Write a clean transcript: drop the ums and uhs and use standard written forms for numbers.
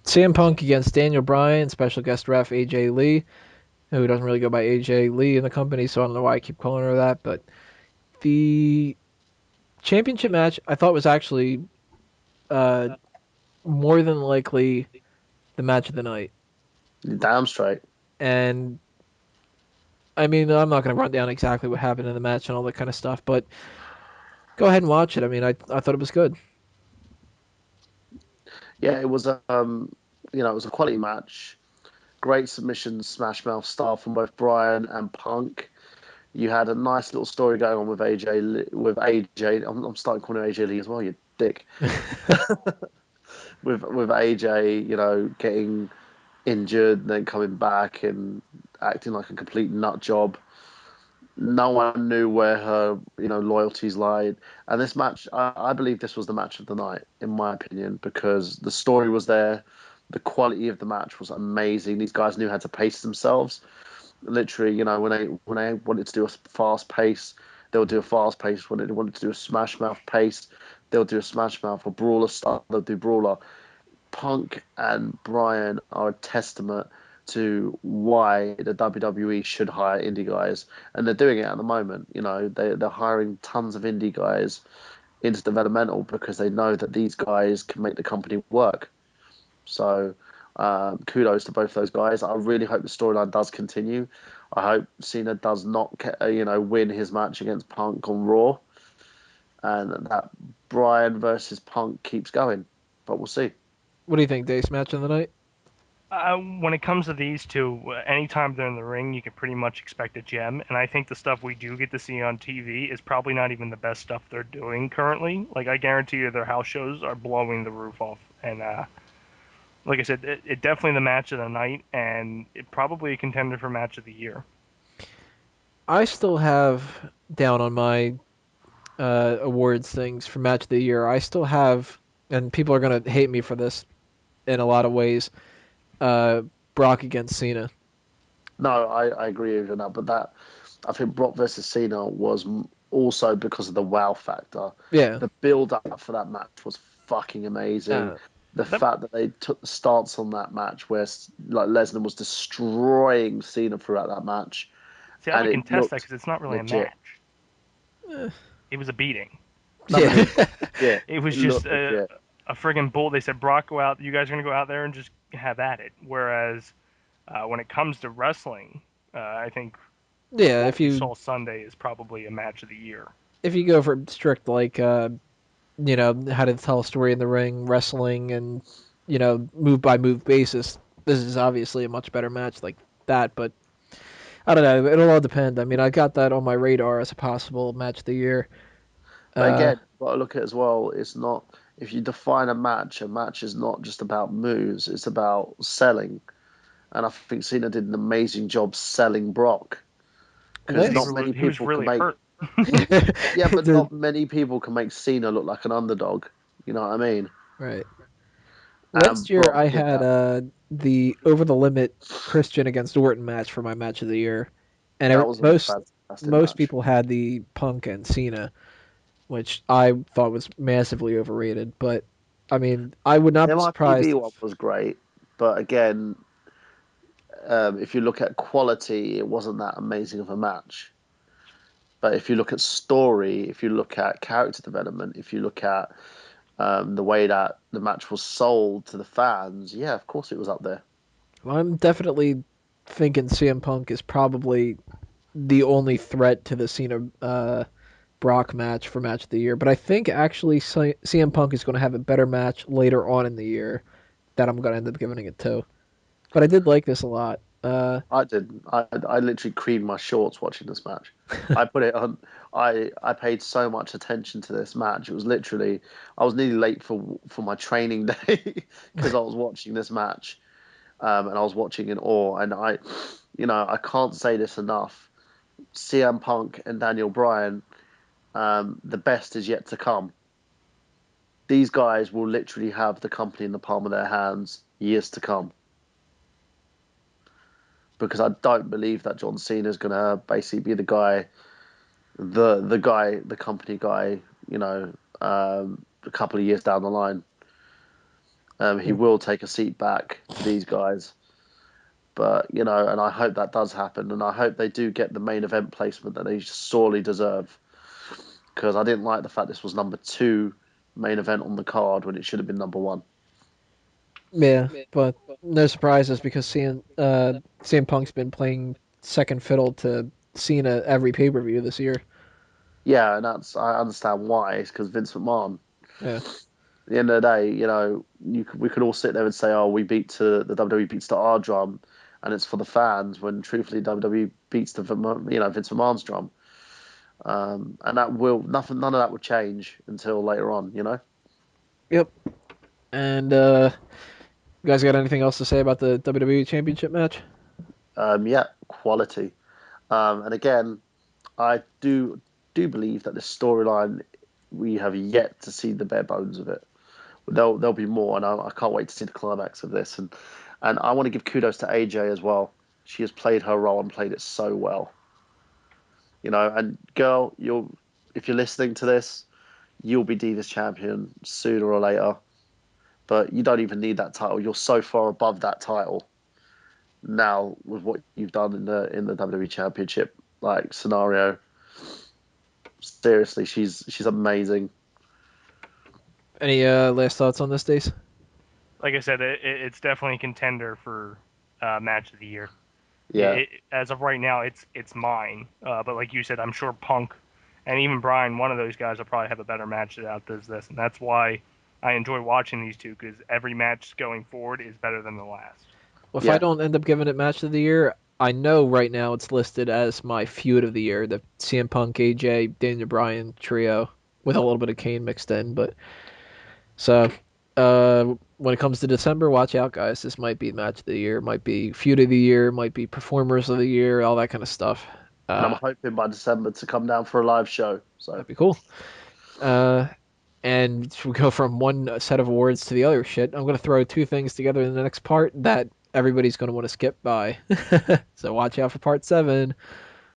CM Punk against Daniel Bryan, special guest ref AJ Lee, who doesn't really go by AJ Lee in the company, so I don't know why I keep calling her that. But the championship match I thought was actually uh, more than likely the match of the night. You're damn straight. And I mean, I'm not going to run down exactly what happened in the match and all that kind of stuff, but go ahead and watch it. I mean, I thought it was good. Yeah, it was it was a quality match. Great submission, smash mouth style from both Bryan and Punk. You had a nice little story going on with AJ. With AJ, I'm starting calling her AJ Lee as well. You dick. With AJ, getting injured and then coming back and acting like a complete nut job. No one knew where her, loyalties lied. And this match, I believe this was the match of the night, in my opinion, because the story was there. The quality of the match was amazing. These guys knew how to pace themselves. Literally, when they wanted to do a fast pace, they'll do a fast pace. When they wanted to do a smash mouth pace, they'll do a smash mouth or brawler style. They'll do brawler. Punk and Bryan are a testament to why the WWE should hire indie guys, and they're doing it at the moment. They're hiring tons of indie guys into developmental because they know that these guys can make the company work. So, kudos to both those guys. I really hope the storyline does continue. I hope Cena does not, win his match against Punk on Raw, and that Bryan versus Punk keeps going. But we'll see. What do you think, Dace? Match of the night? When it comes to these two, anytime they're in the ring, you can pretty much expect a gem. And I think the stuff we do get to see on TV is probably not even the best stuff they're doing currently. Like, I guarantee you their house shows are blowing the roof off. And like I said, it definitely the match of the night, and it probably a contender for match of the year. I still have down on my awards things for match of the year. I still have, and people are gonna hate me for this in a lot of ways. Uh, Brock against Cena. No, I agree with you on that, but I think Brock versus Cena was also because of the wow factor. Yeah. The build up for that match was fucking amazing. Uh, The That, fact that they took the stance on that match where like Lesnar was destroying Cena throughout that match, see, I and would it contest that looked because it's not really a legit. match. eh, It was a beating. No, but it yeah. looked legit. It was It just looked legit. a friggin' bull. They said, Brock, go out. You guys are going to go out there and just have at it. Whereas when it comes to wrestling, I think Yeah. what we saw Sunday is probably a match of the year. If you go for strict like how to tell a story in the ring, wrestling, and move by move basis, this is obviously a much better match like that. But I don't know. It'll all depend. I mean, I got that on my radar as a possible match of the year. But Uh, again, what I look at as well, it's not if you define a match is not just about moves, it's about selling. And I think Cena did an amazing job selling Brock because Because let's. he was really hurt. yeah, but The, not many people can make Cena look like an underdog. You know what I mean? right. Last And year, Brock I did had that. the over the limit Christian against Orton match for my match of the year, and That was a fantastic most match. people had the Punk and Cena, which I thought was massively overrated. But I mean, I would not The be MITV surprised one if was great, but again, if you look at quality, it wasn't that amazing of a match. But if you look at story, if you look at character development, if you look at the way that the match was sold to the fans, yeah, of course it was up there. I'm definitely thinking CM Punk is probably the only threat to the Cena Brock match for match of the year. But I think actually CM Punk is going to have a better match later on in the year that I'm going to end up giving it to. But I did like this a lot. I didn't. I literally creamed my shorts watching this match. I put it on. I paid so much attention to this match. It was literally I was nearly late for my training day because I was watching this match, and I was watching in awe. And I can't say this enough. CM Punk and Daniel Bryan, the best is yet to come. These guys will literally have the company in the palm of their hands years to come. Because I don't believe that John Cena is going to basically be the guy, the company guy, a couple of years down the line. He will take a seat back to these guys. But, and I hope that does happen. And I hope they do get the main event placement that they sorely deserve. Because I didn't like the fact this was number 2 main event on the card when it should have been number 1. Yeah, but no surprises because CM Punk's been playing second fiddle to Cena every pay-per-view this year. Yeah, and I understand why. It's because Vince McMahon. Yeah. At the end of the day, we could all sit there and say, "Oh, the WWE beats to our drum," and it's for the fans. When truthfully, WWE beats the Vince McMahon's drum, and none of that will change until later on. Yep. And you guys got anything else to say about the WWE Championship match? Yeah, quality. And again, I do believe that this storyline we have yet to see the bare bones of it. There'll be more, and I can't wait to see the climax of this. And I want to give kudos to AJ as well. She has played her role and played it so well. And girl, if you're listening to this, you'll be Divas champion sooner or later. But you don't even need that title. You're so far above that title now with what you've done in the WWE Championship scenario. Seriously, she's amazing. Any last thoughts on this, Dace? Like I said, it's definitely a contender for match of the year. Yeah. As of right now, it's mine. But like you said, I'm sure Punk and even Bryan, one of those guys, will probably have a better match out than this, and that's why I enjoy watching these two, because every match going forward is better than the last. Well, if I don't end up giving it match of the year, I know right now it's listed as my feud of the year, the CM Punk, AJ, Daniel Bryan trio, with a little bit of Kane mixed in. But so when it comes to December, watch out, guys. This might be match of the year, might be feud of the year, might be performers of the year, all that kind of stuff. And I'm hoping by December to come down for a live show. So that'd be cool. And we go from one set of awards to the other shit. I'm going to throw 2 things together in the next part that everybody's going to want to skip by. So watch out for part 7.